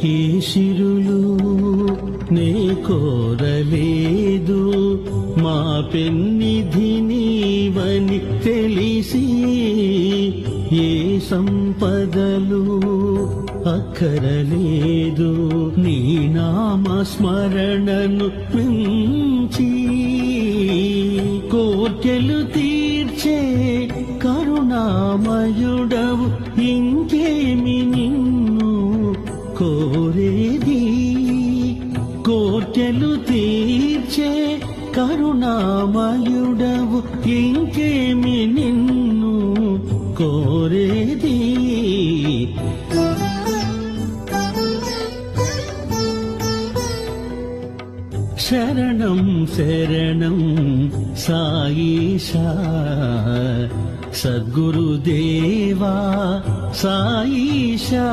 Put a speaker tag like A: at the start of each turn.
A: ఈ సిరులు నే కోరలేదు, మా పెన్నిధి నీవని తెలిసి ఏ సంపదలు అక్కరలేదు, నీ నామ స్మరణను మించి కోర్కెలు తీర్చే కరుణామయుడవు ఇంకేమి నిన్ను కోరేది. కోర్కెలు తీర్చే కరుణామయుడవు ఇంకేమి నిన్ను కోరేది. శరణం శరణం సాయిషా, సద్గురుదేవా సాయిషా.